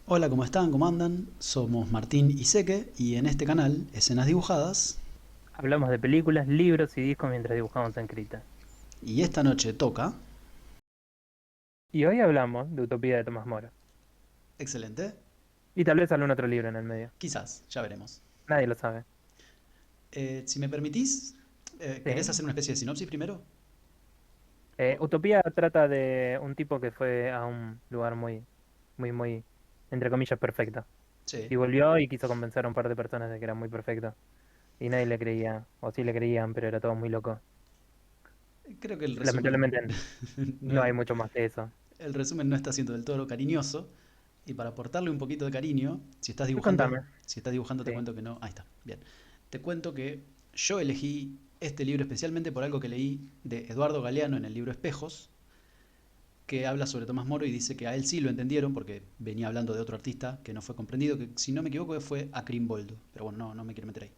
Hola, ¿cómo están? ¿Cómo andan? Somos Martín y Seque y en este canal, Escenas Dibujadas, Hablamos de películas, libros y discos mientras dibujamos en Krita. y esta noche toca... Y hoy hablamos de Utopía de Tomás Moro. Excelente. Y tal vez algún otro libro en el medio. Quizás, ya veremos. Nadie lo sabe. Si me permitís, ¿querés Sí. hacer una especie de sinopsis primero? Co- Utopía trata de un tipo que fue a un lugar muy, entre comillas, perfecto. Sí, Y volvió y quiso convencer a un par de personas de que era muy perfecto. Y nadie le creía, o sí le creían, pero era todo muy loco. creo que el resumen Lamentablemente no no es- hay mucho más de eso. el resumen no está siendo del todo cariñoso. Y para aportarle un poquito de cariño, Contame. si estás dibujando te Sí. cuento que no. Ahí está, bien. Te cuento que yo elegí este libro especialmente por algo que leí de Eduardo Galeano en el libro Espejos, que habla sobre Tomás Moro y dice que a él sí lo entendieron porque venía hablando de otro artista que no fue comprendido, que si no me equivoco fue Acrimboldo, pero bueno, no me quiero meter ahí.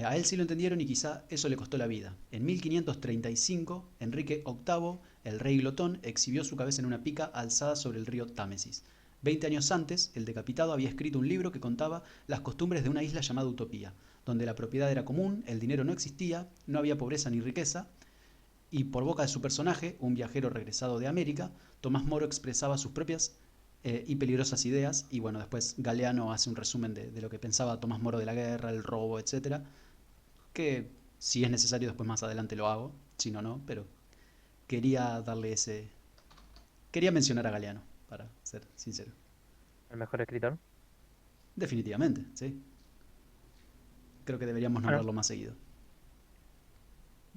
A él sí lo entendieron y quizá eso le costó la vida. En 1535, Enrique VIII, el rey glotón, exhibió su cabeza en una pica alzada sobre el río Támesis. 20 años antes, el decapitado había escrito un libro que contaba las costumbres de una isla llamada Utopía, donde la propiedad era común, el dinero no existía, no había pobreza ni riqueza, y por boca de su personaje, un viajero regresado de América, Tomás Moro expresaba sus propias y peligrosas ideas, y bueno, después Galeano hace un resumen de lo que pensaba Tomás Moro de la guerra, el robo, etcétera, que si es necesario después más adelante lo hago, si no, no, pero quería darle ese... Quería mencionar a Galeano, para ser sincero. El mejor escritor. Definitivamente, sí. Creo que deberíamos Bueno, nombrarlo más seguido.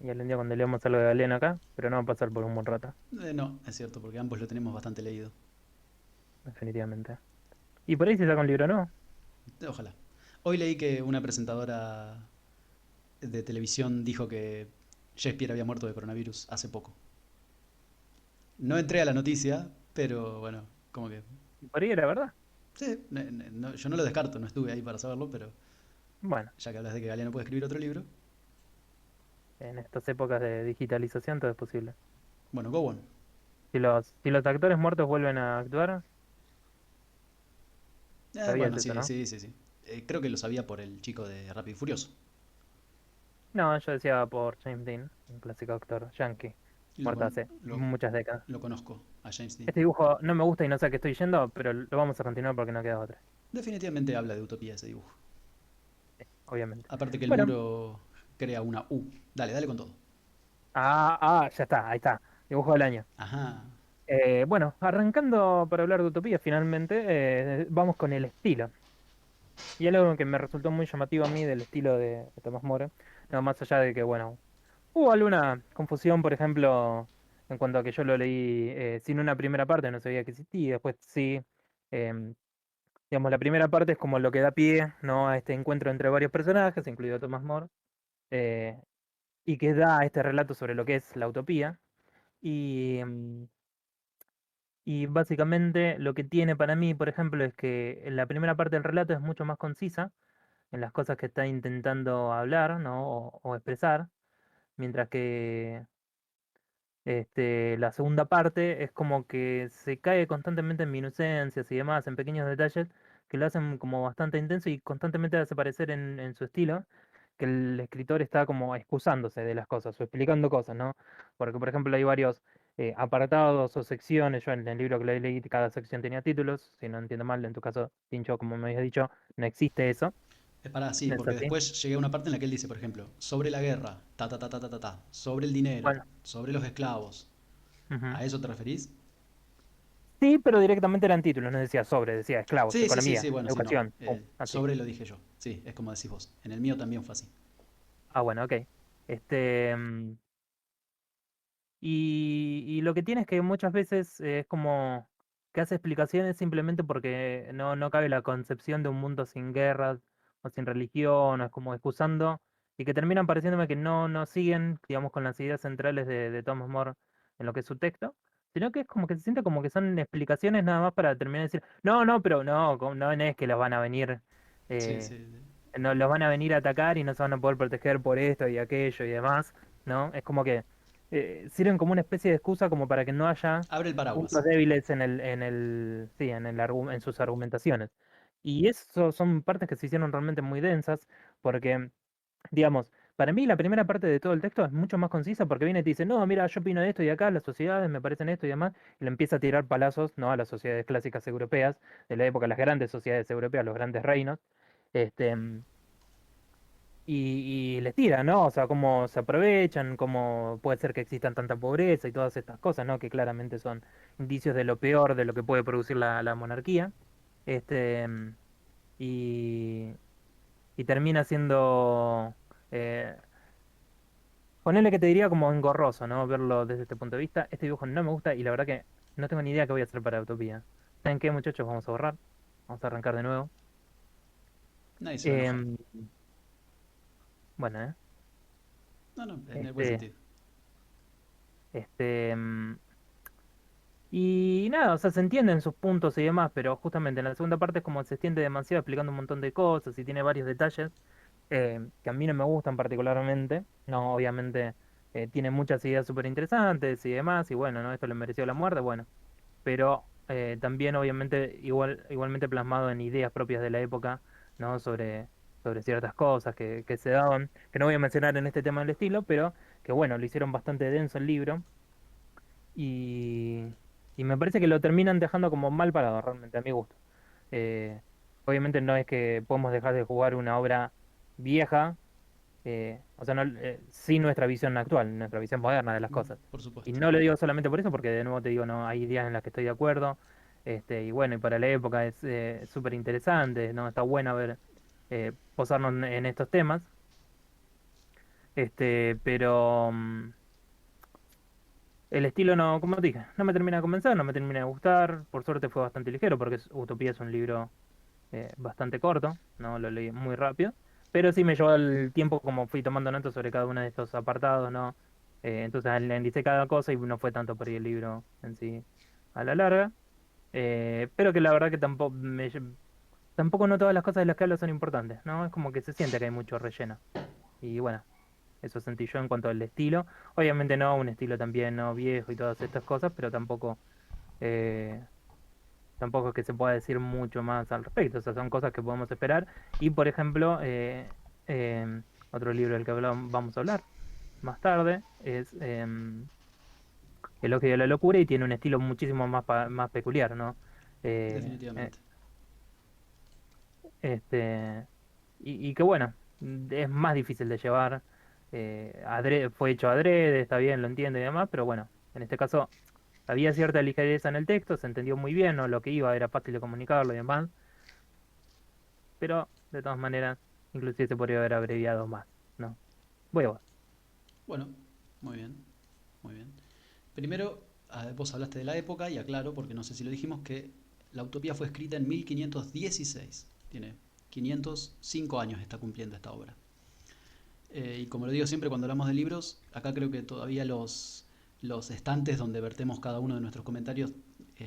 y algún día cuando leamos algo de Galeano acá, pero no va a pasar por un buen rato, No, es cierto, porque ambos lo tenemos bastante leído. definitivamente. Y por ahí se saca un libro, ¿no? Ojalá. Hoy leí que una presentadora de televisión dijo que Shakespeare había muerto de coronavirus hace poco. No entré a la noticia, pero bueno, como que... Y por ahí era verdad. Sí, yo no lo descarto, no estuve ahí para saberlo, pero Bueno, ya que hablas de que Galeano puede escribir otro libro, en estas épocas de digitalización todo es posible. bueno, go on. Si los actores muertos vuelven a actuar, sabías Bueno, eso, sí, ¿no? sí, sí, sí. Creo que lo sabía por el chico de Rápido y Furioso. No, yo decía por James Dean, un clásico actor yankee, Lo, muerto con- hace lo, muchas décadas. lo conozco, a James Dean. Este dibujo no me gusta y no sé a qué estoy yendo, pero lo vamos a continuar porque no queda otra, Definitivamente habla de utopía ese dibujo. obviamente. Aparte que el Bueno, muro crea una U. Dale, dale con todo. ya está, ahí está, dibujo del año. Ajá. Bueno, arrancando para hablar de Utopía, finalmente, vamos con el estilo. Y algo que me resultó muy llamativo a mí del estilo de Tomás Moro, no más allá de que, bueno, hubo alguna confusión, por ejemplo, en cuanto a que yo lo leí sin una primera parte, no sabía que existía, y después sí. em, digamos, la primera parte es como lo que da pie, ¿no? A este encuentro entre varios personajes, incluido Tomás Moro, eh, y que da este relato sobre lo que es la utopía. Y, y básicamente lo que tiene para mí, por ejemplo, es que en la primera parte del relato es mucho más concisa en las cosas que está intentando hablar, ¿no? O expresar, mientras que la segunda parte es como que se cae constantemente en minucencias y demás, en pequeños detalles que lo hacen como bastante intenso y constantemente hace parecer en su estilo que el escritor está como excusándose de las cosas o explicando cosas, ¿no? Porque, por ejemplo, hay varios apartados o secciones. Yo en el libro que leí, cada sección tenía títulos. Si no entiendo mal, en tu caso, Tincho, como me habías dicho, no existe eso. Para, sí, ¿No es porque así? después llegué a una parte en la que él dice, por ejemplo, sobre la guerra, ta ta ta ta ta ta, ta, sobre el dinero, Bueno. sobre los esclavos. Ujú. ¿A eso te referís? Sí, pero directamente eran títulos, no decía sobre, decía esclavos, Sí, sí, sí, sí, economía, bueno, sí, no. educación, pum, así. Sobre lo dije yo. Sí, es como decís vos. En el mío también fue así. Ah, bueno, ok. Este, mm, y lo que tiene es que muchas veces es como que hace explicaciones simplemente porque no cabe la concepción de un mundo sin guerras o sin religión, o es como excusando, y que terminan pareciéndome que no siguen, digamos, con las ideas centrales de Thomas More en lo que es su texto, sino que es como que se siente como que son explicaciones nada más para terminar de decir, no, pero no es que los van a venir, Sí, eh, sí. no los van a venir a atacar y no se van a poder proteger por esto y aquello y demás, ¿no? Es como que sirven como una especie de excusa como para que no haya Abre el puntos paraguas. débiles sí, en sus argumentaciones. Y eso son partes que se hicieron realmente muy densas, porque, digamos, para mí la primera parte de todo el texto es mucho más concisa porque viene y te dice, no, mira, yo opino de esto y acá, las sociedades me parecen esto y demás, y le empieza a tirar palazos, ¿no? A las sociedades clásicas europeas de la época, las grandes sociedades europeas, los grandes reinos. Este, y les tira, ¿no? O sea, cómo se aprovechan, cómo puede ser que existan tanta pobreza y todas estas cosas, ¿no? Que claramente son indicios de lo peor de lo que puede producir la monarquía. Este, y, y termina siendo, eh, ponele que te diría como engorroso, ¿no? Verlo desde este punto de vista. Este dibujo no me gusta y la verdad que no tengo ni idea qué voy a hacer para Utopía. ¿Saben qué, muchachos? Vamos a borrar. Vamos a arrancar de nuevo. Nadie se va a enojar. Em, bueno, ¿eh? No, no, en el buen Este, sentido. este, em, Y nada, o sea, se entienden sus puntos y demás, pero justamente en la segunda parte es como se extiende demasiado explicando un montón de cosas y tiene varios detalles que a mí no me gustan particularmente. No, obviamente tiene muchas ideas súper interesantes y demás, y bueno, ¿no? Esto le mereció la muerte, bueno, pero también obviamente igualmente plasmado en ideas propias de la época, ¿no? Sobre ciertas cosas que se daban, que no voy a mencionar en este tema del estilo, pero que bueno, lo hicieron bastante denso el libro y, y me parece que lo terminan dejando como mal parado, realmente, a mi gusto. Eh, Obviamente no es que podemos dejar de jugar una obra vieja, o sea, no, sin nuestra visión actual, nuestra visión moderna de las cosas. Por Y supuesto. no lo digo solamente por eso, porque de nuevo te digo, no, hay ideas en las que estoy de acuerdo, y bueno, y para la época es súper interesante, ¿no? Está bueno ver, posarnos en estos temas, pero... el estilo no, como te dije, no me termina de convencer, no me termina de gustar. Por suerte fue bastante ligero porque Utopía es un libro bastante corto, no lo leí muy rápido. Pero sí me llevó el tiempo como fui tomando notas sobre cada uno de estos apartados, ¿no? Entonces analicé cada cosa y no fue tanto por ahí el libro en sí a la larga. Pero que la verdad que tampoco no todas las cosas de las que hablo son importantes, ¿no? Es como que se siente que hay mucho relleno. Y bueno. Eso sentí yo en cuanto al estilo. Obviamente no un estilo también no viejo y todas estas cosas, pero eh, tampoco es que se pueda decir mucho más al respecto. O sea, son cosas que podemos esperar. Y por ejemplo, otro libro del que vamos a hablar más tarde es Elogio de la locura y tiene un estilo muchísimo más peculiar, ¿no? Eh, eh, Definitivamente. este, y que bueno, es más difícil de llevar. Fue hecho adrede, está bien, lo entiendo y demás, pero bueno, en este caso había cierta ligereza en el texto, se entendió muy bien, ¿no? Lo que iba era fácil de comunicarlo y demás, pero de todas maneras, inclusive se podría haber abreviado más, ¿no? Voy a vos. Bueno, muy bien, muy bien. Primero, vos hablaste de la época y aclaro, porque no sé si lo dijimos, que la Utopía fue escrita en 1516. Tiene 505 años está cumpliendo esta obra. Y como lo digo siempre cuando hablamos de libros, acá creo que todavía los estantes donde vertemos cada uno de nuestros comentarios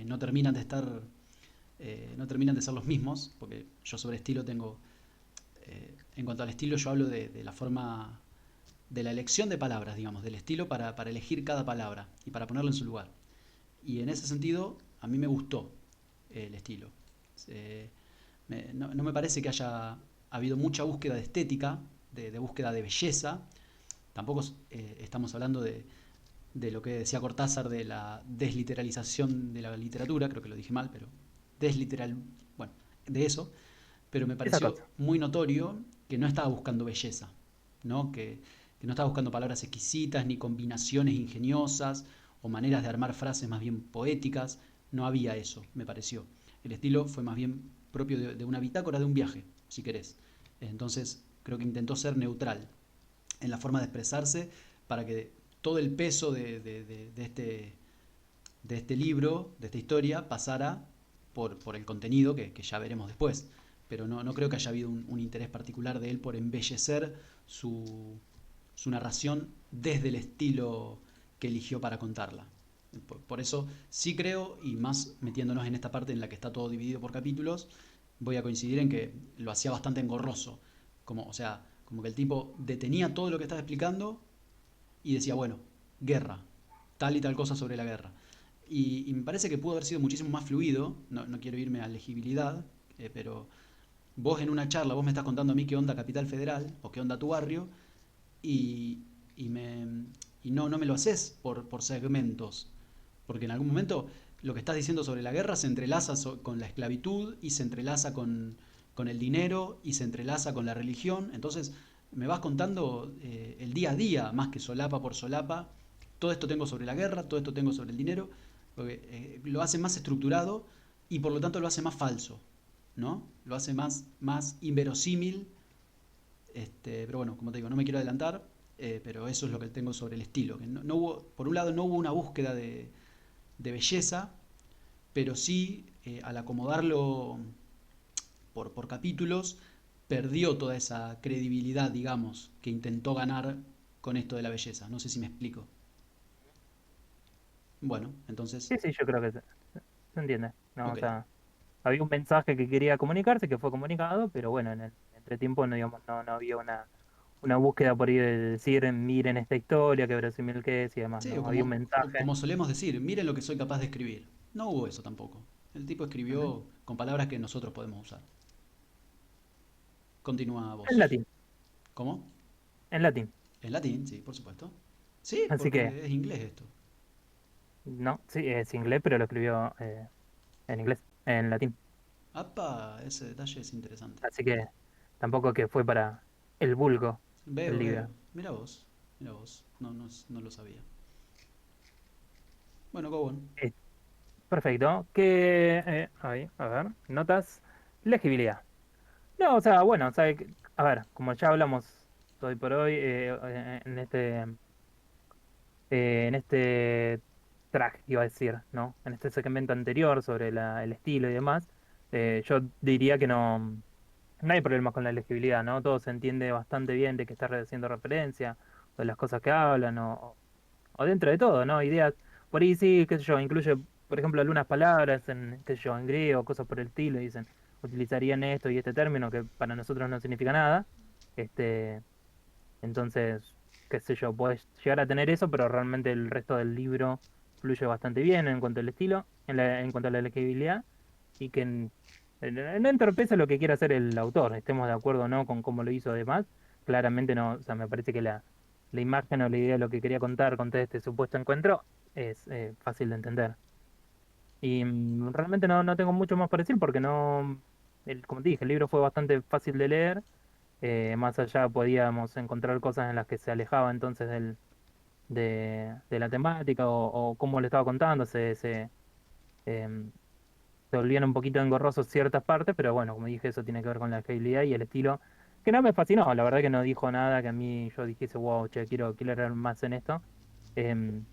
no terminan de estar, no terminan de ser los mismos, porque yo sobre estilo tengo, en cuanto al estilo yo hablo de la forma, de la elección de palabras, digamos, del estilo para elegir cada palabra y para ponerlo en su lugar. Y en ese sentido, a mí me gustó el estilo. Eh, no me parece que haya habido mucha búsqueda de estética, de búsqueda de belleza. Tampoco estamos hablando de lo que decía Cortázar de la desliteralización de la literatura, creo que lo dije mal, pero desliteral, bueno, de eso, pero me Esa pareció cosa. muy notorio que no estaba buscando belleza, ¿no? Que no estaba buscando palabras exquisitas ni combinaciones ingeniosas o maneras de armar frases más bien poéticas, no había eso, me pareció. El estilo fue más bien propio de una bitácora de un viaje, si querés. Entonces creo que intentó ser neutral en la forma de expresarse para que todo el peso de este libro, de esta historia, pasara por el contenido que ya veremos después. Pero no creo que haya habido un interés particular de él por embellecer su narración desde el estilo que eligió para contarla. Por eso sí creo, y más metiéndonos en esta parte en la que está todo dividido por capítulos, voy a coincidir en que lo hacía bastante engorroso. Como, o sea, como que el tipo detenía todo lo que estaba explicando y decía, bueno, guerra, tal y tal cosa sobre la guerra. Y me parece que pudo haber sido muchísimo más fluido, no quiero irme a legibilidad, pero vos en una charla, vos me estás contando a mí qué onda Capital Federal o qué onda tu barrio, y, y, me, y no me lo haces por segmentos, porque en algún momento lo que estás diciendo sobre la guerra se entrelaza con la esclavitud y se entrelaza con el dinero y se entrelaza con la religión. Entonces me vas contando el día a día, más que solapa por solapa. Todo esto tengo sobre la guerra, todo esto tengo sobre el dinero, porque lo hace más estructurado y por lo tanto lo hace más falso, ¿no? Lo hace más inverosímil. Pero bueno, como te digo, no me quiero adelantar, pero eso es lo que tengo sobre el estilo. Que no hubo, por un lado, no hubo una búsqueda de belleza, pero sí, al acomodarlo por capítulos, perdió toda esa credibilidad, digamos, que intentó ganar con esto de la belleza. No sé si me explico. Bueno, entonces, Sí, sí, yo creo que se entiende, ¿no? O ok. sea, había un mensaje que quería comunicarse, que fue comunicado, pero bueno, en el entretiempo no, digamos, no había una búsqueda por ahí de decir, miren esta historia, qué verosímil que es y demás, Sí, o ¿no? Había un mensaje. como solemos decir, miren lo que soy capaz de escribir. No hubo eso tampoco. El tipo Ujú. escribió con palabras que nosotros podemos usar. Continúa En vos. latín, ¿Cómo? en latín. En latín, sí, por supuesto. Sí, Así que, porque es inglés esto. no, sí, es inglés, pero lo escribió en inglés, en latín. Apa, ese detalle es interesante. Así que tampoco que fue para el vulgo el Veo, veo. libro. Mira vos, mira vos. No lo sabía. Bueno, go on. Eh, Perfecto. Que, ahí, a ver, notas, legibilidad. No, o sea, bueno, o sea, a ver, como ya hablamos hoy por hoy, en este track, iba a decir, ¿no? En este segmento anterior sobre el estilo y demás, yo diría que no hay problemas con la legibilidad, ¿no? Todo se entiende bastante bien de que está haciendo referencia, o de las cosas que hablan, o dentro de todo, ¿no? Ideas, por ahí sí, qué sé yo, incluye, por ejemplo, algunas palabras en, qué sé yo, en griego, cosas por el estilo, y dicen, utilizarían esto y este término que para nosotros no significa nada, este, entonces, qué sé yo, puedes llegar a tener eso, pero realmente el resto del libro fluye bastante bien en cuanto al estilo, en cuanto a la legibilidad, y que no entorpece lo que quiere hacer el autor, estemos de acuerdo o no con cómo lo hizo además, claramente no, o sea, me parece que la imagen o la idea de lo que quería contar con todo este supuesto encuentro es fácil de entender. Y realmente no tengo mucho más para decir porque no, como te dije, el libro fue bastante fácil de leer, más allá podíamos encontrar cosas en las que se alejaba entonces de la temática o cómo le estaba contando, em, se volvían un poquito engorrosos ciertas partes, pero bueno, como dije, eso tiene que ver con la agilidad y el estilo, que no me fascinó, la verdad que no dijo nada que a mí yo dijese, wow, che, quiero leer más en esto. Em,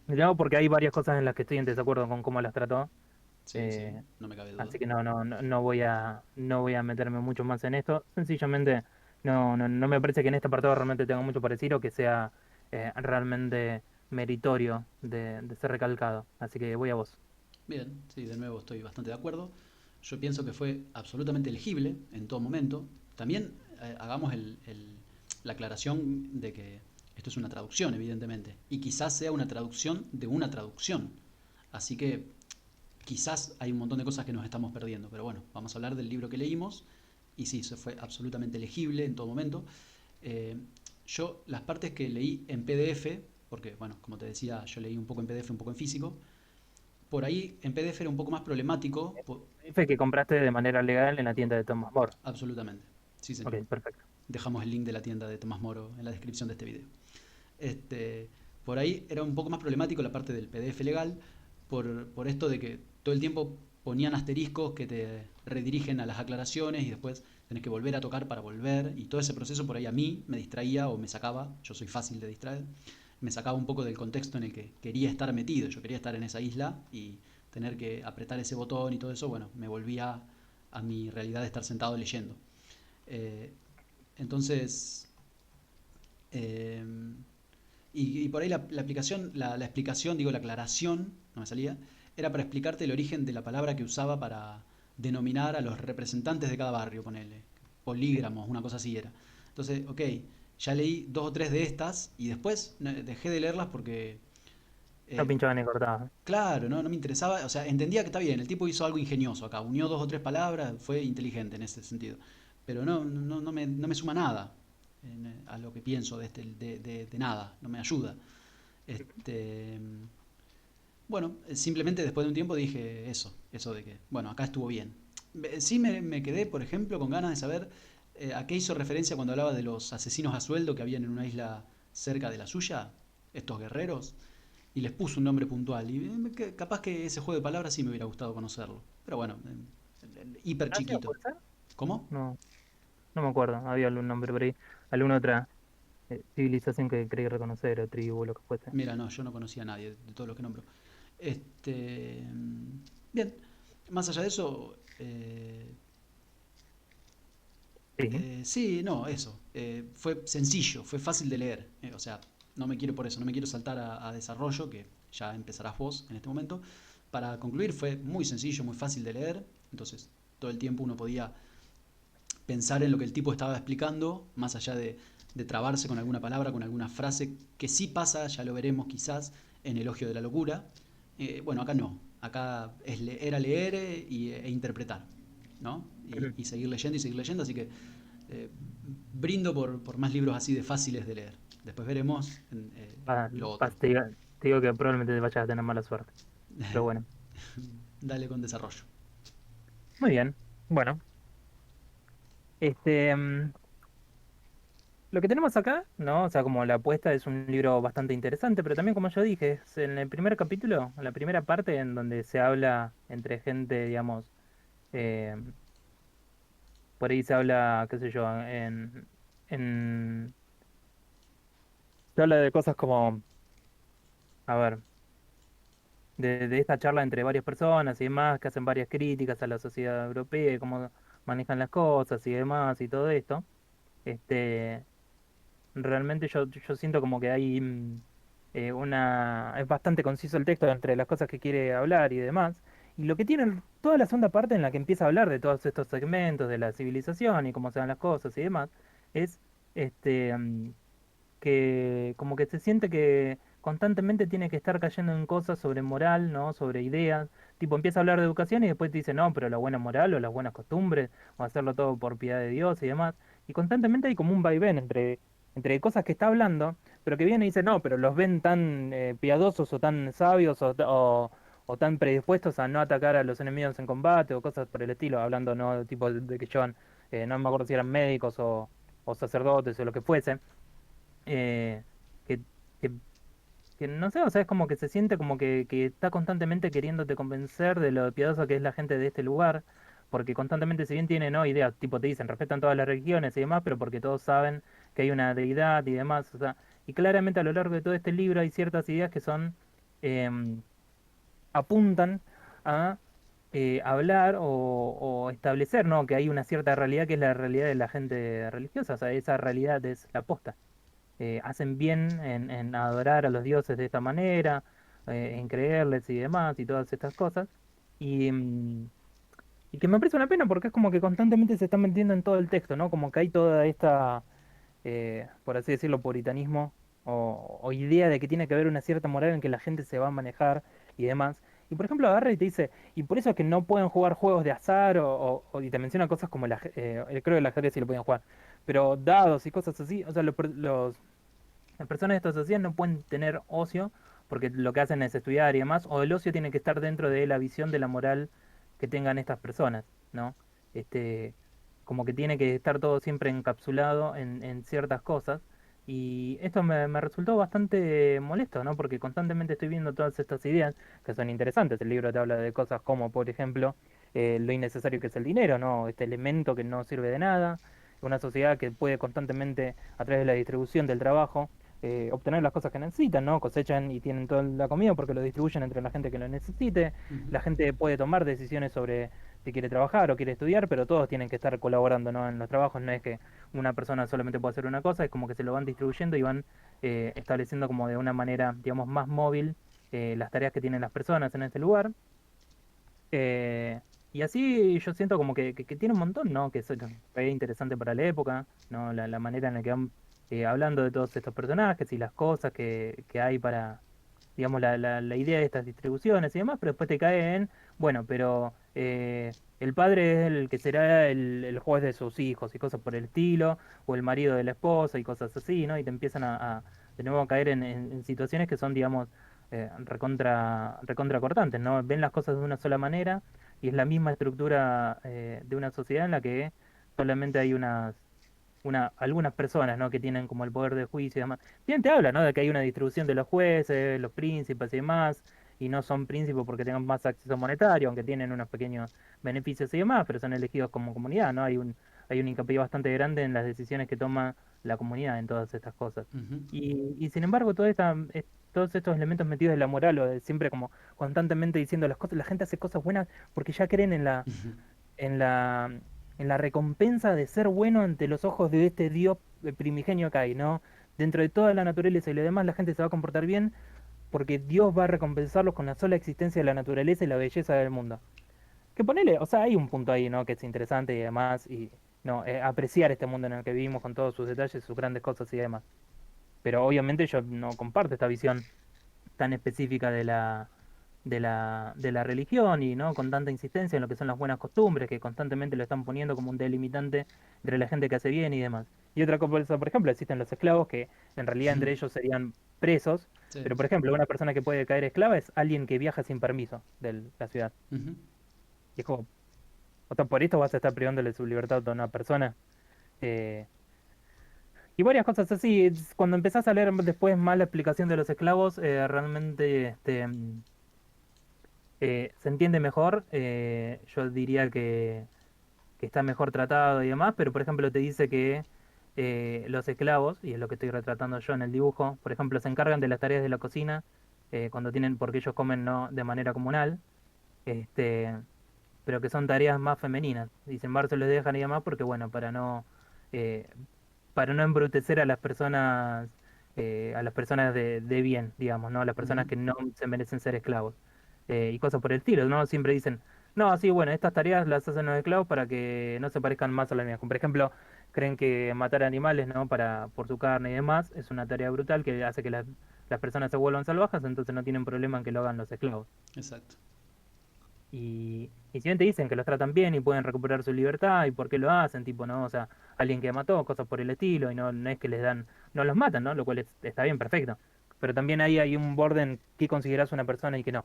Digamos porque hay varias cosas en las que estoy en desacuerdo con cómo las trató, Sí, sí, eh, no me cabe duda. así que no voy a meterme mucho más en esto. Sencillamente no me parece que en este apartado realmente tenga mucho parecido o que sea realmente meritorio de ser recalcado. Así que voy a vos. Bien, sí, de nuevo estoy bastante de acuerdo. Yo pienso que fue absolutamente legible en todo momento. También hagamos la aclaración de que esto es una traducción, evidentemente, y quizás sea una traducción de una traducción. Así que quizás hay un montón de cosas que nos estamos perdiendo, pero bueno, vamos a hablar del libro que leímos y sí, se fue absolutamente legible en todo momento. Eh, yo las partes que leí en PDF, porque bueno, como te decía, yo leí un poco en PDF, un poco en físico, por ahí en PDF era un poco más problemático, Dice que compraste de manera legal en la tienda de Thomas More. absolutamente, sí Ok, señor. perfecto. Dejamos el link de la tienda de Tomás Moro en la descripción de este video. Este, por ahí era un poco más problemático la parte del PDF legal, por esto de que todo el tiempo ponían asteriscos que te redirigen a las aclaraciones y después tenés que volver a tocar para volver y todo ese proceso por ahí a mí me distraía o me sacaba, yo soy fácil de distraer, me sacaba un poco del contexto en el que quería estar metido, yo quería estar en esa isla y tener que apretar ese botón y todo eso, bueno, me volvía a mi realidad de estar sentado leyendo. Eh, entonces, eh, y por ahí la aplicación, la explicación, digo, la aclaración, no me salía, era para explicarte el origen de la palabra que usaba para denominar a los representantes de cada barrio, ponele. Sí. Polígramos, una cosa así era. Entonces, ok, ya leí dos o tres de estas y después dejé de leerlas porque, No eh, pinchaban ni cortaban. claro, no me interesaba, o sea, entendía que está bien, el tipo hizo algo ingenioso acá, unió dos o tres palabras, fue inteligente en ese sentido, pero no me suma nada a lo que pienso de nada, no me ayuda. Este, bueno, simplemente después de un tiempo dije eso de que, bueno, acá estuvo bien. Sí me quedé, por ejemplo, con ganas de saber a qué hizo referencia cuando hablaba de los asesinos a sueldo que habían en una isla cerca de la suya, estos guerreros, y les puso un nombre puntual. Y capaz que ese juego de palabras sí me hubiera gustado conocerlo. Pero bueno, hiper ¿Asia chiquito. puede ser? ¿Cómo? No, no me acuerdo. Había algún nombre por ahí. Alguna otra civilización que creí reconocer, o tribu, o lo que fuese. Mira, no, yo no conocía a nadie de todo lo que nombro. Bien, más allá de eso, Sí. sí, no, eso. Fue sencillo, fue fácil de leer. O sea, no me quiero por eso, no me quiero saltar a desarrollo, que ya empezarás vos en este momento. Para concluir, fue muy sencillo, muy fácil de leer. Entonces, todo el tiempo uno podía pensar en lo que el tipo estaba explicando, más allá de trabarse con alguna palabra, con alguna frase, que sí pasa, ya lo veremos quizás, en Elogio de la Locura. Bueno, acá no. Acá era leer e interpretar, ¿no? Ujú. Y seguir leyendo, así que eh, brindo por más libros así de fáciles de leer. Después veremos Ah, lo otro. te digo que probablemente te vayas a tener mala suerte. Pero bueno, Dale con desarrollo. muy bien. Bueno, este, lo que tenemos acá, ¿no? O sea, como la apuesta es un libro bastante interesante, pero también, como yo dije, es en el primer capítulo, en la primera parte, en donde se habla entre gente, digamos, eh, por ahí se habla, qué sé yo, en, se habla de cosas como, a ver, de esta charla entre varias personas y demás, que hacen varias críticas a la sociedad europea y cómo manejan las cosas y demás y todo esto. Este, realmente yo siento como que hay es bastante conciso el texto entre las cosas que quiere hablar y demás. Y lo que tiene toda la segunda parte en la que empieza a hablar de todos estos segmentos de la civilización y cómo se dan las cosas y demás, es este, que como que se siente que constantemente tiene que estar cayendo en cosas sobre moral, ¿no? Sobre ideas. Tipo, empieza a hablar de educación y después te dice, no, pero la buena moral o las buenas costumbres, o hacerlo todo por piedad de Dios y demás. Y constantemente hay como un vaivén entre cosas que está hablando, pero que viene y dice, no, pero los ven tan piadosos o tan sabios o tan predispuestos a no atacar a los enemigos en combate o cosas por el estilo, hablando, ¿no? Tipo de que llevan, no me acuerdo si eran médicos o sacerdotes o lo que fuese eh, que, que, que no sé, o sea, es como que se siente como que está constantemente queriéndote convencer de lo piadosa que es la gente de este lugar, porque constantemente, si bien tienen, ¿no? ideas, tipo te dicen, respetan todas las religiones y demás, pero porque todos saben que hay una deidad y demás, o sea, y claramente a lo largo de todo este libro hay ciertas ideas que son, em, apuntan a hablar o establecer, ¿no? Que hay una cierta realidad que es la realidad de la gente religiosa, o sea, esa realidad es la posta hacen bien en adorar a los dioses de esta manera, en creerles y demás y todas estas cosas. Y, y que me parece una pena porque es como que constantemente se está metiendo en todo el texto, ¿no? Como que hay toda esta, por así decirlo, puritanismo o idea de que tiene que haber una cierta moral en que la gente se va a manejar y demás. Y por ejemplo, agarra y te dice, y por eso es que no pueden jugar juegos de azar y te menciona cosas como creo que el ajedrez sí lo podían jugar, pero dados y cosas así, o sea, las personas de esta sociedad no pueden tener ocio porque lo que hacen es estudiar y demás, o el ocio tiene que estar dentro de la visión de la moral que tengan estas personas, ¿no? Este, como que tiene que estar todo siempre encapsulado en ciertas cosas. Y esto me resultó bastante molesto, ¿no? Porque constantemente estoy viendo todas estas ideas que son interesantes. El libro te habla de cosas como, por ejemplo, lo innecesario que es el dinero, ¿no? Este elemento que no sirve de nada. Una sociedad que puede constantemente, a través de la distribución del trabajo, obtener las cosas que necesitan, ¿no? Cosechan y tienen toda la comida porque lo distribuyen entre la gente que lo necesite. Ujú. La gente puede tomar decisiones sobre si quiere trabajar o quiere estudiar, pero todos tienen que estar colaborando, ¿no? En los trabajos no es que una persona solamente puede hacer una cosa, es como que se lo van distribuyendo y van estableciendo como de una manera, digamos, más móvil las tareas que tienen las personas en este lugar. Eh, y así yo siento como que tiene un montón, ¿no? Que es re interesante para la época, ¿no? La manera en la que van hablando de todos estos personajes y las cosas que hay para, digamos, la idea de estas distribuciones y demás, pero después te cae en, bueno, pero el padre es el que será el juez de sus hijos y cosas por el estilo, o el marido de la esposa y cosas así, ¿no? Y te empiezan de nuevo a caer en situaciones que son, digamos, recontra cortantes, ¿no? Ven las cosas de una sola manera y es la misma estructura de una sociedad en la que solamente hay algunas personas, ¿no? Que tienen como el poder de juicio y demás. Bien te habla, ¿no? De que hay una distribución de los jueces, los príncipes y demás, y no son príncipes porque tengan más acceso monetario, aunque tienen unos pequeños beneficios y demás, pero son elegidos como comunidad, ¿no? Hay un hincapié bastante grande en las decisiones que toma la comunidad en todas estas cosas. Ujú, Y sin embargo, todos estos elementos metidos de la moral, o de siempre como constantemente diciendo las cosas, la gente hace cosas buenas porque ya creen ujú, en la, en la recompensa de ser bueno ante los ojos de este Dios primigenio que hay, ¿no? Dentro de toda la naturaleza y lo demás, la gente se va a comportar bien porque Dios va a recompensarlos con la sola existencia de la naturaleza y la belleza del mundo. Que ponele, o sea, hay un punto ahí, ¿no? Que es interesante y demás, y no, apreciar este mundo en el que vivimos con todos sus detalles, sus grandes cosas y demás. Pero obviamente yo no comparto esta visión tan específica de la religión y no con tanta insistencia en lo que son las buenas costumbres, que constantemente lo están poniendo como un delimitante entre la gente que hace bien y demás. Y otra cosa, por ejemplo, existen los esclavos que en realidad ujú. entre ellos serían presos, Sí, pero por ejemplo, una persona que puede caer esclava es alguien que viaja sin permiso de la ciudad. ujú, Y es como, o sea, por esto vas a estar privándole su libertad a una persona. Eh, y varias cosas así. Cuando empezás a leer después más la explicación de los esclavos, realmente se entiende mejor. Yo diría que está mejor tratado y demás, pero por ejemplo te dice que los esclavos, y es lo que estoy retratando yo en el dibujo, por ejemplo, se encargan de las tareas de la cocina cuando tienen, porque ellos comen no de manera comunal, este, pero que son tareas más femeninas. Y sin embargo se les dejan y demás porque, bueno, eh, para no embrutecer a las personas de bien, digamos, ¿no? A las personas ujú. que no se merecen ser esclavos. Y cosas por el estilo, ¿no? Siempre dicen, no, sí, bueno, estas tareas las hacen los esclavos para que no se parezcan más a las mías. Como por ejemplo, creen que matar animales, ¿no? Por su carne y demás, es una tarea brutal que hace que las personas se vuelvan salvajes, entonces no tienen problema en que lo hagan los esclavos. Exacto. Y si bien te dicen que los tratan bien y pueden recuperar su libertad y por qué lo hacen, tipo, ¿no? O sea, alguien que mató, cosas por el estilo, y no es que les dan, no los matan, ¿no? Lo cual está bien, perfecto. Pero también ahí hay un borde en qué consideras una persona y qué no.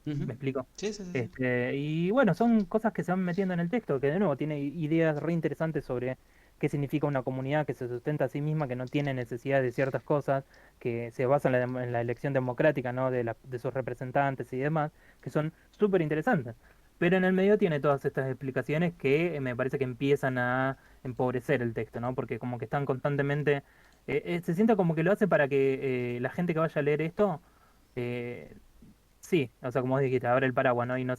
Ujú. ¿Me explico? Sí, sí, sí, sí. Y bueno, son cosas que se van metiendo en el texto, que de nuevo tiene ideas re interesantes sobre qué significa una comunidad que se sustenta a sí misma, que no tiene necesidad de ciertas cosas, que se basa en la elección democrática, ¿no? De sus representantes y demás, que son súper interesantes. Pero en el medio tiene todas estas explicaciones que me parece que empiezan a empobrecer el texto, ¿no? Porque como que están constantemente, se siente como que lo hace para que la gente que vaya a leer esto eh, sí, o sea, como vos dijiste, abre el paraguas, ¿no? Y no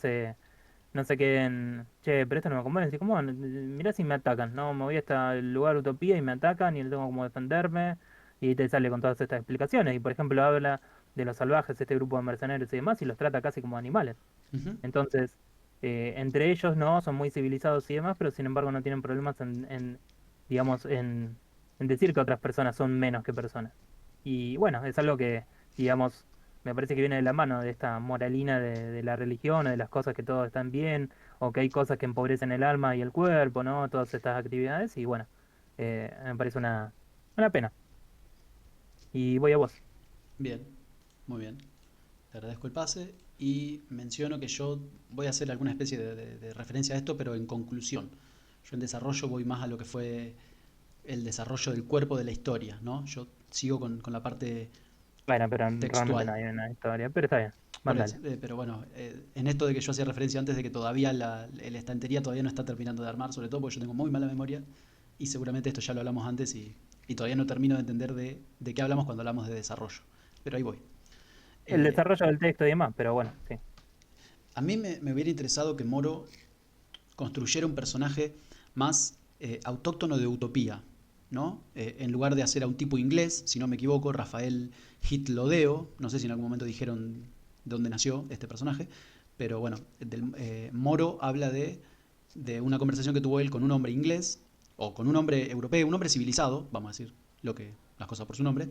se queden, che, pero esto no me convence. ¿Cómo? Mirá si me atacan, ¿no? Me voy hasta el lugar Utopía y me atacan y no tengo cómo defenderme. Y te sale con todas estas explicaciones. Y por ejemplo, habla de los salvajes, este grupo de mercenarios y demás, y los trata casi como animales. Ujú, Entonces, entre ellos, ¿no? Son muy civilizados y demás, pero sin embargo no tienen problemas digamos, en decir que otras personas son menos que personas. Y bueno, es algo que, digamos, me parece que viene de la mano de esta moralina de la religión, o de las cosas que todos están bien, o que hay cosas que empobrecen el alma y el cuerpo, ¿no? Todas estas actividades, y bueno, me parece una pena. Y voy a vos. bien, muy bien. Te agradezco el pase y menciono que yo voy a hacer alguna especie de referencia a esto, pero en conclusión. Yo en desarrollo voy más a lo que fue el desarrollo del cuerpo de la historia, ¿no? Yo sigo con la parte Bueno, pero realmente no textual. hay una historia, pero está bien, Por eso, mándale. pero bueno, en esto de que yo hacía referencia antes de que todavía la estantería todavía no está terminando de armar, sobre todo porque yo tengo muy mala memoria y seguramente esto ya lo hablamos antes y todavía no termino de entender de qué hablamos cuando hablamos de desarrollo. Pero ahí voy. El Eh, desarrollo del texto y demás, pero bueno, sí. a mí me hubiera interesado que Moro construyera un personaje más autóctono de Utopía, ¿no? En lugar de hacer a un tipo inglés, si no me equivoco, Rafael Hitlodeo, no sé si en algún momento dijeron dónde nació este personaje, pero bueno, Moro habla de una conversación que tuvo él con un hombre inglés, o con un hombre europeo, un hombre civilizado, vamos a decirlo las cosas por su nombre,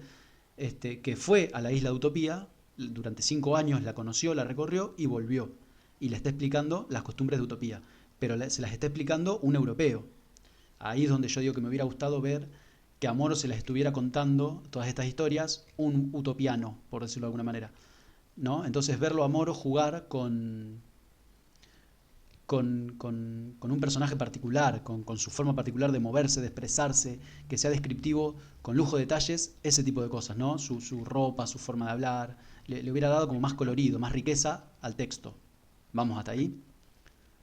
que fue a la isla de Utopía, durante 5 años la conoció, la recorrió y volvió. Y le está explicando las costumbres de Utopía, pero se las está explicando un europeo. Ahí es donde yo digo que me hubiera gustado ver que a Moro se les estuviera contando todas estas historias un utopiano, por decirlo de alguna manera, ¿no? Entonces verlo a Moro jugar con un personaje particular, con su forma particular de moverse, de expresarse, que sea descriptivo, con lujo de detalles, ese tipo de cosas, ¿no? Su ropa, su forma de hablar, le hubiera dado como más colorido, más riqueza al texto. ¿Vamos hasta ahí?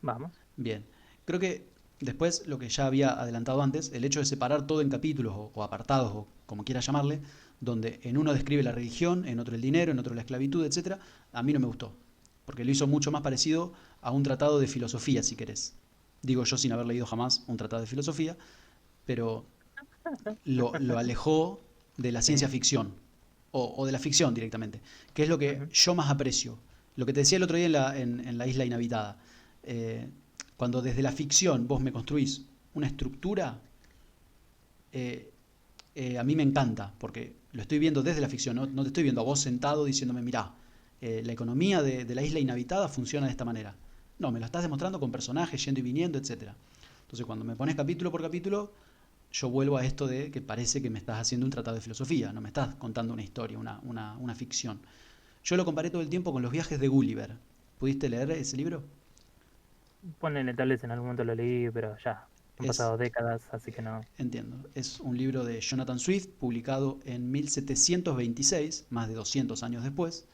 Vamos. Bien. Creo que después, lo que ya había adelantado antes, el hecho de separar todo en capítulos o apartados, o como quiera llamarle, donde en uno describe la religión, en otro el dinero, en otro la esclavitud, etcétera, a mí no me gustó. Porque lo hizo mucho más parecido a un tratado de filosofía, si querés. Digo yo sin haber leído jamás un tratado de filosofía, pero lo alejó de la ciencia Sí. ficción, o de la ficción directamente, que es lo que Ujú. yo más aprecio. Lo que te decía el otro día en la isla inhabitada. Eh, Cuando desde la ficción vos me construís una estructura, eh, a mí me encanta, porque lo estoy viendo desde la ficción, no te estoy viendo a vos sentado diciéndome, mirá, la economía de la isla inhabitada funciona de esta manera. No, me lo estás demostrando con personajes yendo y viniendo, etcétera. Entonces, cuando me pones capítulo por capítulo, yo vuelvo a esto de que parece que me estás haciendo un tratado de filosofía, no me estás contando una historia, una ficción. Yo lo comparé todo el tiempo con los viajes de Gulliver. ¿Pudiste leer ese libro? Ponele, tal vez en algún momento lo leí, pero ya han Es, pasado décadas, así que no. entiendo, es un libro de Jonathan Swift, publicado en 1726, más de 200 años después,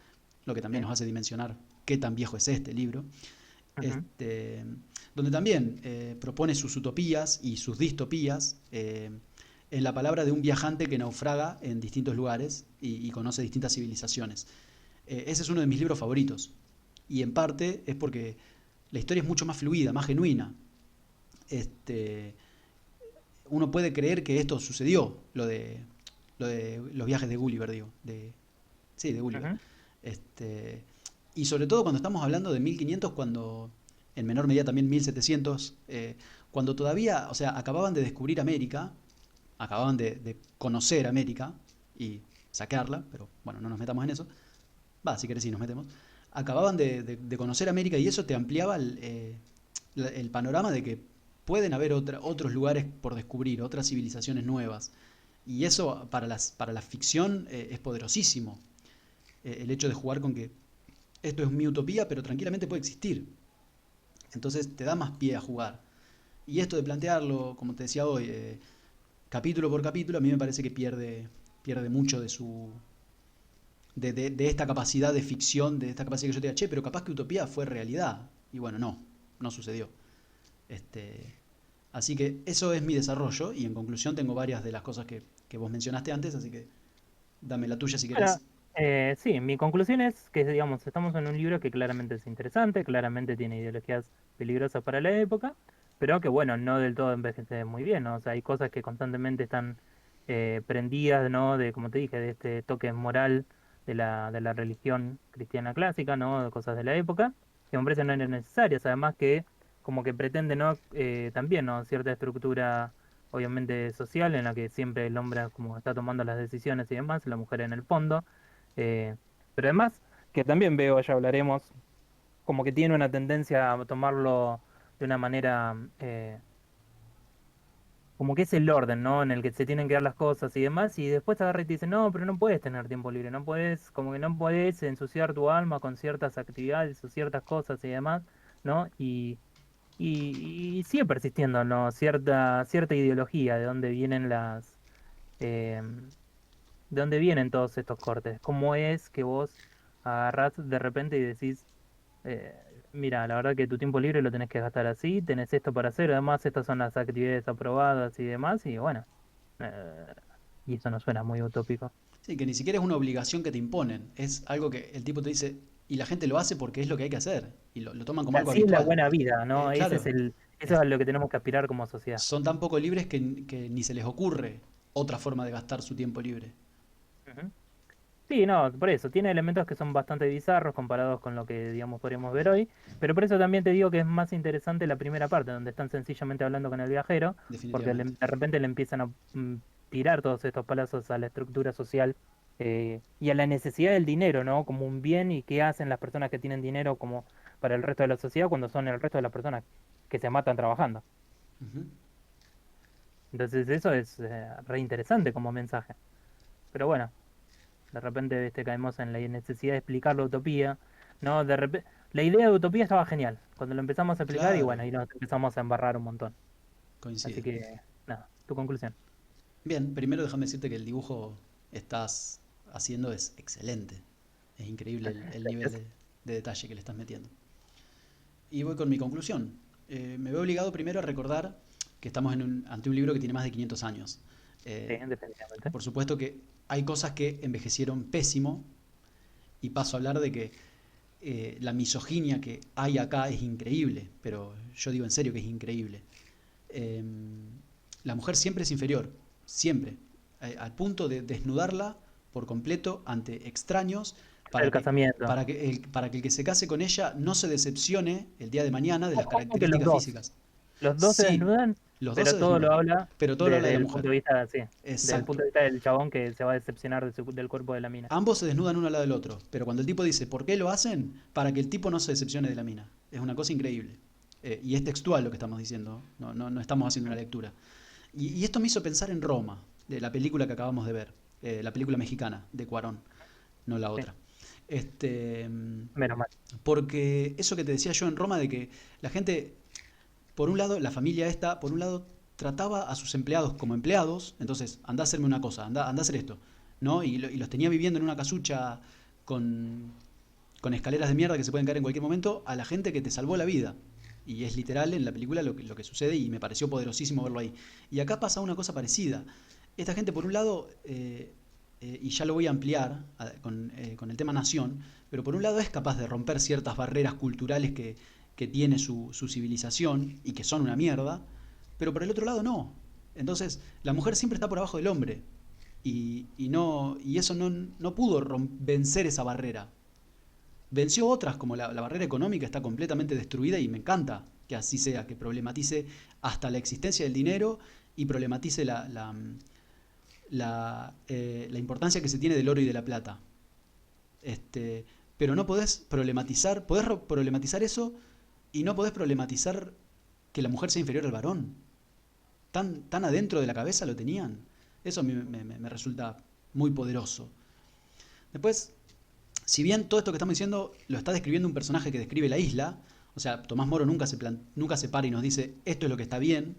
lo que también Sí. nos hace dimensionar qué tan viejo es este libro, Ujú. este, donde también propone sus utopías y sus distopías en la palabra de un viajante que naufraga en distintos lugares y conoce distintas civilizaciones. Ese es uno de mis libros favoritos, y en parte es porque la historia es mucho más fluida, más genuina. Este, Uno puede creer que esto sucedió, lo de los viajes de Gulliver, digo, sí, de Gulliver. Ujú. Este, y sobre todo cuando estamos hablando de 1500, cuando, en menor medida también 1700, cuando todavía, o sea, acababan de descubrir América, acababan de conocer América y saquearla, pero bueno, no nos metamos en eso. Va, si querés sí nos metemos. Acababan de conocer América y eso te ampliaba el panorama de que pueden haber otros lugares por descubrir, otras civilizaciones nuevas. Y eso para la ficción es poderosísimo. El hecho de jugar con que esto es mi utopía, pero tranquilamente puede existir. Entonces te da más pie a jugar. Y esto de plantearlo, como te decía hoy, capítulo por capítulo, a mí me parece que pierde mucho de esta capacidad de ficción, de esta capacidad que yo te diga, che, pero capaz que Utopía fue realidad. Y bueno, no sucedió. Este, Así que eso es mi desarrollo y en conclusión tengo varias de las cosas que vos mencionaste antes, así que dame la tuya si Bueno, querés. sí, mi conclusión es que, digamos, estamos en un libro que claramente es interesante, claramente tiene ideologías peligrosas para la época, pero que, bueno, no del todo envejece muy bien, ¿no? O sea, hay cosas que constantemente están prendidas, ¿no? De, como te dije, de este toque moral de la religión cristiana clásica, ¿no? De cosas de la época, que me parecen no eran necesarias, además que como que pretende, ¿no? También, ¿no? Cierta estructura obviamente social, en la que siempre el hombre como está tomando las decisiones y demás, la mujer en el fondo. eh, pero además, que también veo, ya hablaremos, como que tiene una tendencia a tomarlo de una manera, como que es el orden, ¿no? En el que se tienen que dar las cosas y demás, y después te agarra y te dice, no, pero no puedes tener tiempo libre, no puedes, como que no puedes ensuciar tu alma con ciertas actividades o ciertas cosas y demás, ¿no? Y sigue persistiendo, ¿no? Cierta ideología de dónde vienen em, de dónde vienen todos estos cortes. ¿Cómo es que vos agarrás de repente y decís, eh, mira, la verdad que tu tiempo libre lo tenés que gastar así, tenés esto para hacer, además estas son las actividades aprobadas y demás, y bueno, eh, y eso no suena muy utópico. Sí, que ni siquiera es una obligación que te imponen, es algo que el tipo te dice y la gente lo hace porque es lo que hay que hacer y lo toman como algo Así es la habitual. buena vida, ¿no? Claro, Eso es es- a lo que tenemos que aspirar como sociedad. son tan poco libres que ni se les ocurre otra forma de gastar su tiempo libre. Ujú. Sí, no, por eso, tiene elementos que son bastante bizarros comparados con lo que, digamos, podríamos ver hoy, pero por eso también te digo que es más interesante la primera parte, donde están sencillamente hablando con el viajero, porque Definitivamente. de repente le empiezan a tirar todos estos palazos a la estructura social y a la necesidad del dinero, ¿no? Como un bien y qué hacen las personas que tienen dinero como para el resto de la sociedad cuando son el resto de las personas que se matan trabajando. Ujú. Entonces eso es re interesante como mensaje. Pero bueno, de repente caemos en la necesidad de explicar la utopía, ¿no? La idea de utopía estaba genial. Cuando lo empezamos a explicar y bueno, Claro, ahí nos empezamos a embarrar un montón. Así coincido. que, nada, tu conclusión. Bien, primero déjame decirte que el dibujo estás haciendo es excelente. Es increíble el nivel Gracias. de detalle que le estás metiendo. Y voy con mi conclusión. Me veo obligado primero a recordar que estamos ante un libro que tiene más de 500 años. Sí, Eh, definitivamente. por supuesto que hay cosas que envejecieron pésimo y paso a hablar de que la misoginia que hay acá es increíble, pero yo digo en serio que es increíble. Eh, la mujer siempre es inferior, siempre, al punto de desnudarla por completo ante extraños El casamiento. para que el que se case con ella no se decepcione el día de mañana de las Ojo que los características dos. físicas. Los dos se Sí, desnudan, los dos pero se todo lo desnudan, habla pero todo lo habla de desde la el punto mujer. de vista, sí, del punto Exacto. de vista del chabón que se va a decepcionar del cuerpo de la mina. Ambos se desnudan uno al lado del otro, pero cuando el tipo dice ¿por qué lo hacen? Para que el tipo no se decepcione de la mina. Es una cosa increíble. Y es textual lo que estamos diciendo, no estamos haciendo una lectura. Y esto me hizo pensar en Roma, de la película que acabamos de ver, la película mexicana de Cuarón, no la Sí, otra. Este, menos mal. porque eso que te decía yo en Roma de que la gente, por un lado, la familia esta, por un lado, trataba a sus empleados como empleados, entonces anda a hacerme una cosa, anda a hacer esto, ¿no? Y los tenía viviendo en una casucha con, con escaleras de mierda que se pueden caer en cualquier momento, a la gente que te salvó la vida. Y es literal en la película lo que sucede y me pareció poderosísimo verlo ahí. Y acá pasa una cosa parecida. Esta gente, por un lado, y ya lo voy a ampliar con el tema nación, pero por un lado es capaz de romper ciertas barreras culturales que tiene su civilización y que son una mierda, pero por el otro lado no. Entonces, la mujer siempre está por abajo del hombre y eso no pudo vencer esa barrera. Venció otras, como la barrera económica está completamente destruida y me encanta que así sea, que problematice hasta la existencia del dinero y problematice la importancia que se tiene del oro y de la plata. Este, pero no podés problematizar eso y no podés problematizar que la mujer sea inferior al varón. Tan adentro de la cabeza lo tenían. Eso a mí me resulta muy poderoso. Después, si bien todo esto que estamos diciendo lo está describiendo un personaje que describe la isla, o sea, Tomás Moro nunca se para y nos dice esto es lo que está bien,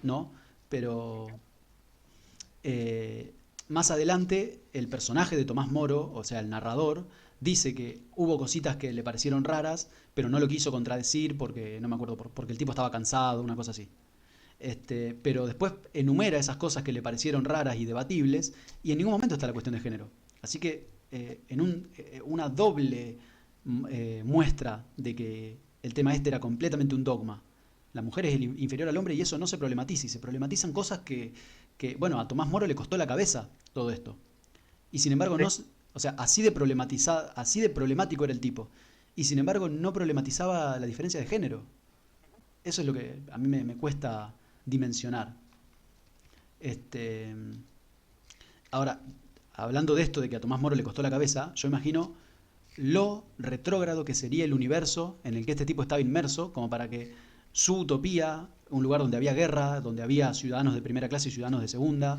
¿no? Pero eh, más adelante el personaje de Tomás Moro, o sea, el narrador, dice que hubo cositas que le parecieron raras, pero no lo quiso contradecir porque, no me acuerdo, porque el tipo estaba cansado, una cosa así. Pero después enumera esas cosas que le parecieron raras y debatibles y en ningún momento está la cuestión de género. Así que una doble muestra de que el tema este era completamente un dogma. La mujer es inferior al hombre y eso no se problematiza y se problematizan cosas bueno, a Tomás Moro le costó la cabeza todo esto. Y sin embargo, no, Sí. o sea, así de problemático era el tipo. Y sin embargo, no problematizaba la diferencia de género. Eso es lo que a mí me cuesta dimensionar. Este, ahora, hablando de esto, de que a Tomás Moro le costó la cabeza, yo imagino lo retrógrado que sería el universo en el que este tipo estaba inmerso, como para que su utopía, un lugar donde había guerra, donde había ciudadanos de primera clase y ciudadanos de segunda,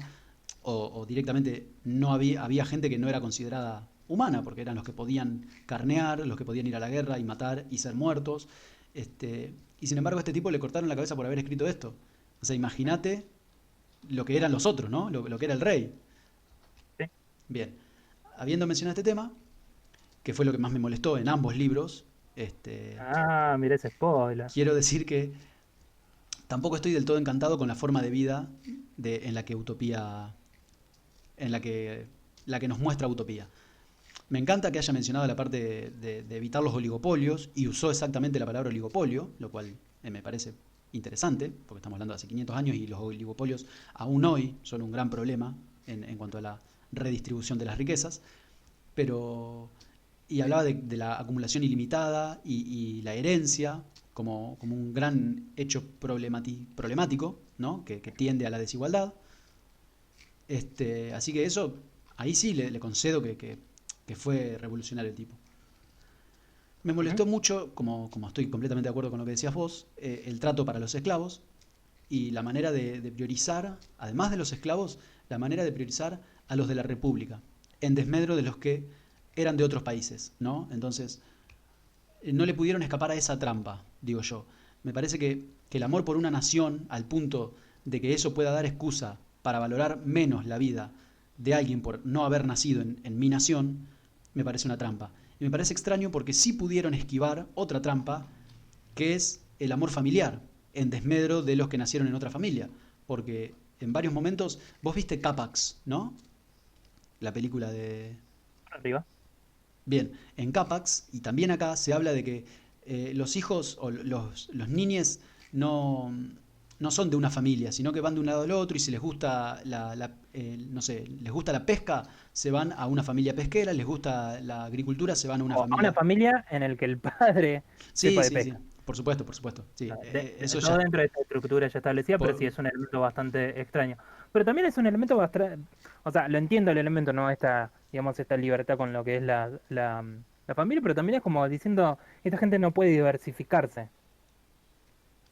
o directamente no había gente que no era considerada humana, porque eran los que podían carnear, los que podían ir a la guerra y matar y ser muertos. Y sin embargo a este tipo le cortaron la cabeza por haber escrito esto. O sea, imagínate lo que eran los otros, ¿no? Lo que era el rey. Sí. Bien, habiendo mencionado este tema, que fue lo que más me molestó en ambos libros, Ah, mira ese spoiler. quiero decir que tampoco estoy del todo encantado con la forma de vida en la que Utopía, en la que nos muestra Utopía. Me encanta que haya mencionado la parte de evitar los oligopolios y usó exactamente la palabra oligopolio, lo cual me parece interesante, porque estamos hablando de hace 500 años y los oligopolios aún hoy son un gran problema en cuanto a la redistribución de las riquezas, pero y hablaba de la acumulación ilimitada y la herencia como un gran hecho problemático, ¿no? Que tiende a la desigualdad. Así que eso, ahí sí le concedo que fue revolucionario el tipo. Me Ujú. molestó mucho, como estoy completamente de acuerdo con lo que decías vos, el trato para los esclavos y la manera de priorizar, además de los esclavos, la manera de priorizar a los de la República, en desmedro de los que eran de otros países, ¿no? Entonces, no le pudieron escapar a esa trampa, digo yo. Me parece que el amor por una nación, al punto de que eso pueda dar excusa para valorar menos la vida de alguien por no haber nacido en mi nación, me parece una trampa. Y me parece extraño porque sí pudieron esquivar otra trampa, que es el amor familiar, en desmedro de los que nacieron en otra familia. Porque en varios momentos, vos viste Capax, ¿no? La película de, Arriba. bien, en Capax y también acá se habla de que los hijos o los niñes no, no son de una familia, sino que van de un lado al otro y si les gusta no sé, les gusta la pesca, se van a una familia pesquera, les gusta la agricultura, se van a una O a una familia. familia en el que el padre Sí, sepa de sí, pesca. sí, por supuesto, sí, eso Todo ya, dentro de esta estructura ya establecida, pero por, sí es un elemento bastante extraño. Pero también es un elemento bastante, o sea, lo entiendo el elemento, ¿no? Esta, digamos, esta libertad con lo que es la familia, pero también es como diciendo, esta gente no puede diversificarse.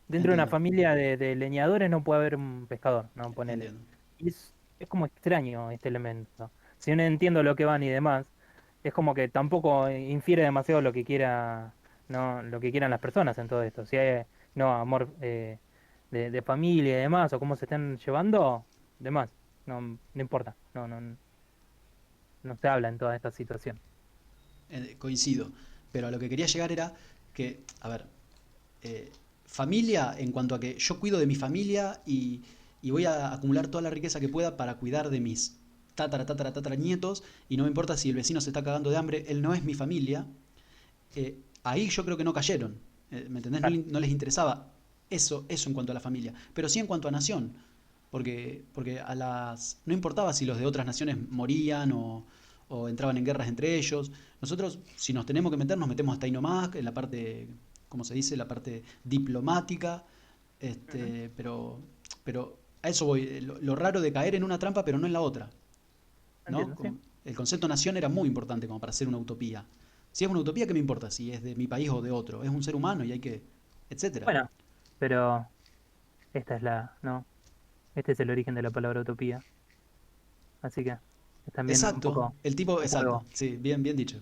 Dentro de una entiendo, familia de leñadores no puede haber un pescador, ¿no? Ponele. entiendo. Y es como extraño este elemento. Si no entiendo lo que van y demás, es como que tampoco infiere demasiado lo que quiera, ¿no? Lo que quieran las personas en todo esto. Si hay, no, amor de familia y demás, o cómo se están llevando, demás. No, no importa. No se habla en toda esta situación. Coincido, pero a lo que quería llegar era que, a ver, eh, familia en cuanto a que yo cuido de mi familia y voy a acumular toda la riqueza que pueda para cuidar de mis tatara nietos y no me importa si el vecino se está cagando de hambre, él no es mi familia. Ahí yo creo que no cayeron, ¿me entendés? No, Claro. no les interesaba eso en cuanto a la familia, pero sí en cuanto a nación, porque no importaba si los de otras naciones morían o entraban en guerras entre ellos. Nosotros, si nos tenemos que meter, nos metemos hasta ahí nomás, en la parte, como se dice, la parte diplomática, Ujú. pero a eso voy. Lo raro de caer en una trampa, pero no en la otra, ¿no? Entiendo, sí. El concepto nación era muy importante como para ser una utopía. Si es una utopía, ¿qué me importa? Si es de mi país o de otro. Es un ser humano y hay que, etcétera. Bueno, pero esta es la, ¿no? Este es el origen de la palabra utopía. Así que es también un Exacto, poco el tipo, un exacto, juego. sí, bien, bien dicho.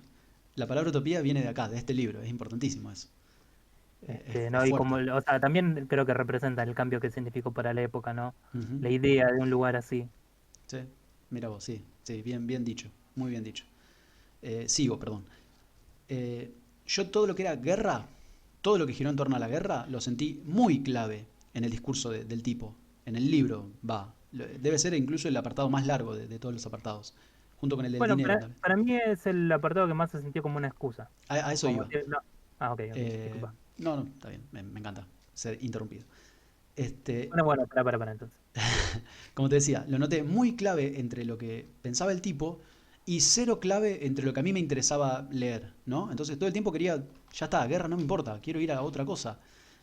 La palabra utopía viene de acá, de este libro, es importantísimo eso. Es ¿No? Y como, fuerte. o sea, también creo que representa el cambio que significó para la época, ¿no? Ujú. La idea de un lugar así. Sí, mira vos, sí, sí, bien, bien dicho, muy bien dicho. Sigo, perdón. Eh, yo todo lo que era guerra, todo lo que giró en torno a la guerra, lo sentí muy clave en el discurso del tipo. En el libro, va. Debe ser incluso el apartado más largo de todos los apartados, junto con el del Bueno, dinero también. para mí es el apartado que más se sintió como una excusa. A eso Como iba. decir, no. Ah, ok, ok, disculpa. No, no, está bien, me encanta ser interrumpido. Este, Bueno, para entonces. como te decía, lo noté muy clave entre lo que pensaba el tipo y cero clave entre lo que a mí me interesaba leer, ¿no? Entonces todo el tiempo quería, ya está, guerra no me importa, quiero ir a otra cosa.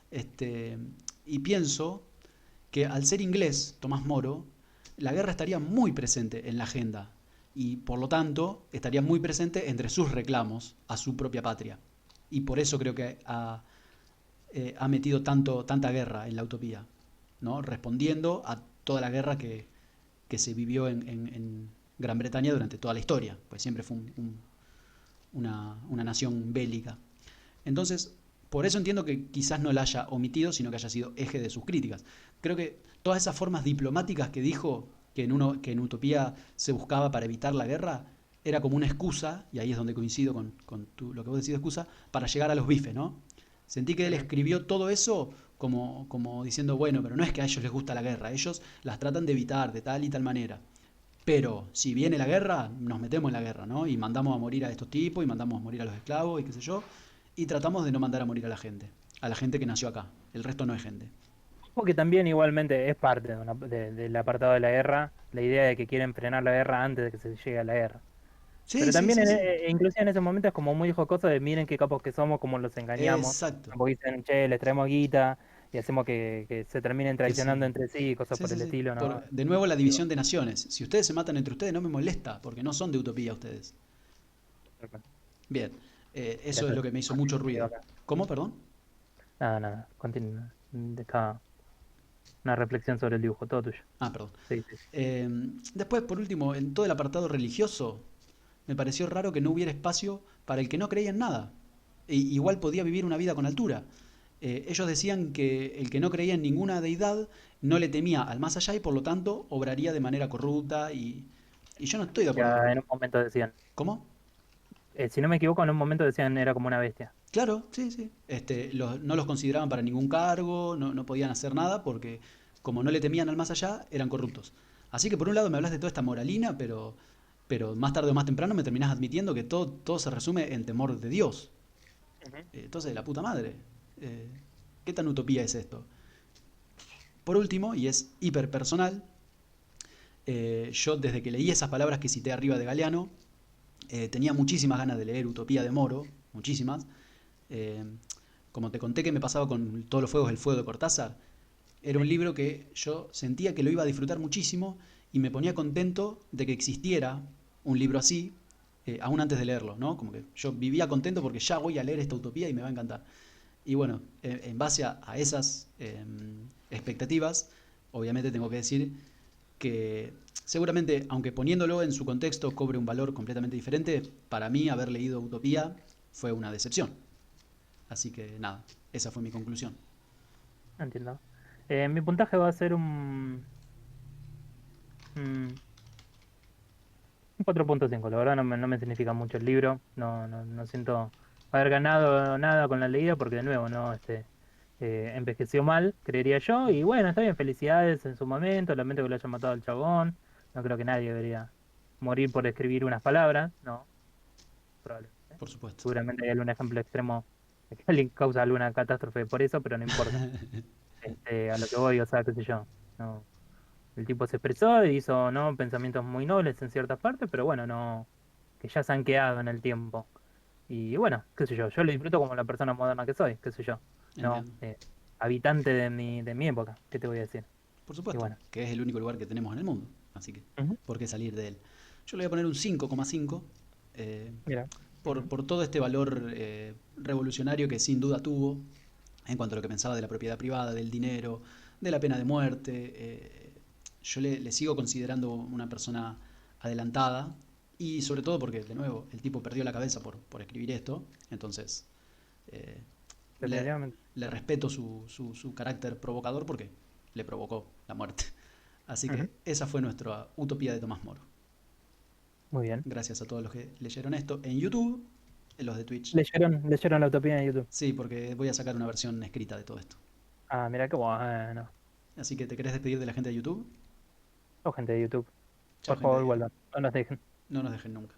Este, y pienso que al ser inglés, Tomás Moro, la guerra estaría muy presente en la agenda y por lo tanto estaría muy presente entre sus reclamos a su propia patria. Y por eso creo que ha metido tanta guerra en la utopía, ¿no? Respondiendo a toda la guerra que se vivió en Gran Bretaña durante toda la historia, pues siempre fue una nación bélica. Entonces, por eso entiendo que quizás no la haya omitido, sino que haya sido eje de sus críticas. Creo que todas esas formas diplomáticas que dijo que en Utopía se buscaba para evitar la guerra, era como una excusa, y ahí es donde coincido con lo que vos decís de excusa, para llegar a los bifes, ¿no? Sentí que él Ujú. escribió todo eso como diciendo, bueno, pero no es que a ellos les gusta la guerra, ellos las tratan de evitar de tal y tal manera. Pero si viene la guerra, nos metemos en la guerra, ¿no? Y mandamos a morir a estos tipos, y mandamos a morir a los esclavos, y qué sé yo, y tratamos de no mandar a morir a la gente que nació acá. El resto no es gente. Porque también igualmente es parte del apartado de la guerra, la idea de que quieren frenar la guerra antes de que se llegue a la guerra. Sí, Pero sí, también, sí, sí. inclusive en ese momento es como muy jocoso de miren qué capos que somos, cómo los engañamos. Exacto. Como dicen, che, les traemos guita y hacemos que se terminen Que traicionando se... entre sí y cosas Sí, por sí, el sí. estilo, ¿no? De nuevo la Digo, división de naciones. Si ustedes se matan entre ustedes no me molesta, porque no son de utopía ustedes. tal cual. Bien, Mira, eso es lo que me hizo mucho continúo ruido. acá. ¿Cómo, perdón? Nada, nada, continúa. Deja una reflexión sobre el dibujo, todo tuyo. Ah, perdón. Sí, sí. Eh, Después, por último, en todo el apartado religioso, me pareció raro que no hubiera espacio para el que no creía en nada. Igual podía vivir una vida con altura. Ellos decían que el que no creía en ninguna deidad no le temía al más allá y por lo tanto obraría de manera corrupta y yo no estoy de acuerdo Ya con... en un momento decían, ¿Cómo? si no me equivoco, en un momento decían era como una bestia. Claro, sí, sí. No los consideraban para ningún cargo, no podían hacer nada porque como no le temían al más allá, eran corruptos. Así que por un lado me hablas de toda esta moralina, pero más tarde o más temprano me terminás admitiendo que todo se resume en temor de Dios. Ujú. Entonces, la puta madre. Eh, ¿Qué tan utopía es esto? Por último, y es hiper personal, yo desde que leí esas palabras que cité arriba de Galeano, tenía muchísimas ganas de leer Utopía de Moro, muchísimas. Eh, Como te conté que me pasaba con Todos los fuegos, el fuego de Cortázar, era un Sí. libro que yo sentía que lo iba a disfrutar muchísimo y me ponía contento de que existiera un libro así, aún antes de leerlo, ¿no? Como que yo vivía contento porque ya voy a leer esta utopía y me va a encantar. Y bueno, en base a esas expectativas, obviamente tengo que decir que seguramente, aunque poniéndolo en su contexto cobre un valor completamente diferente, para mí haber leído Utopía fue una decepción. Así que nada, esa fue mi conclusión. Entiendo. Mi puntaje va a ser un 4.5. La verdad no me significa mucho el libro. No siento haber ganado nada con la leída porque de nuevo, no, envejeció mal, creería yo. Y bueno, está bien, felicidades en su momento. Lamento que lo haya matado al chabón. No creo que nadie debería morir por escribir unas palabras. No, probablemente. Por supuesto. Seguramente hay algún ejemplo extremo de que alguien causa alguna catástrofe por eso, pero no importa. A lo que voy, o sea, qué sé yo. No. El tipo se expresó y hizo, ¿no? Pensamientos muy nobles en ciertas partes, pero bueno, no, que ya se han quedado en el tiempo. Y bueno, qué sé yo lo disfruto como la persona moderna que soy, qué sé yo, ¿no? Entiendo. Habitante de mi época, ¿qué te voy a decir? Por Y supuesto, bueno, que es el único lugar que tenemos en el mundo. Así que, ujú, ¿por qué salir de él? Yo le voy a poner un 5,5 eh, mira, ujú, por todo este valor revolucionario que sin duda tuvo en cuanto a lo que pensaba de la propiedad privada, del dinero, de la pena de muerte. Yo le sigo considerando una persona adelantada y sobre todo porque, de nuevo, el tipo perdió la cabeza por escribir esto. Entonces, eh, le, definitivamente. le respeto su carácter provocador porque le provocó la muerte. Así Ujú, que esa fue nuestra utopía de Tomás Moro. muy bien. Gracias a todos los que leyeron esto en YouTube, en los de Twitch. Leyeron la utopía en YouTube. Sí, porque voy a sacar una versión escrita de todo esto. Ah, mira qué bueno. Así que te querés despedir de la gente de YouTube. O gente de YouTube, Chao por gente, favor, igualdad. No nos dejen. no nos dejen nunca.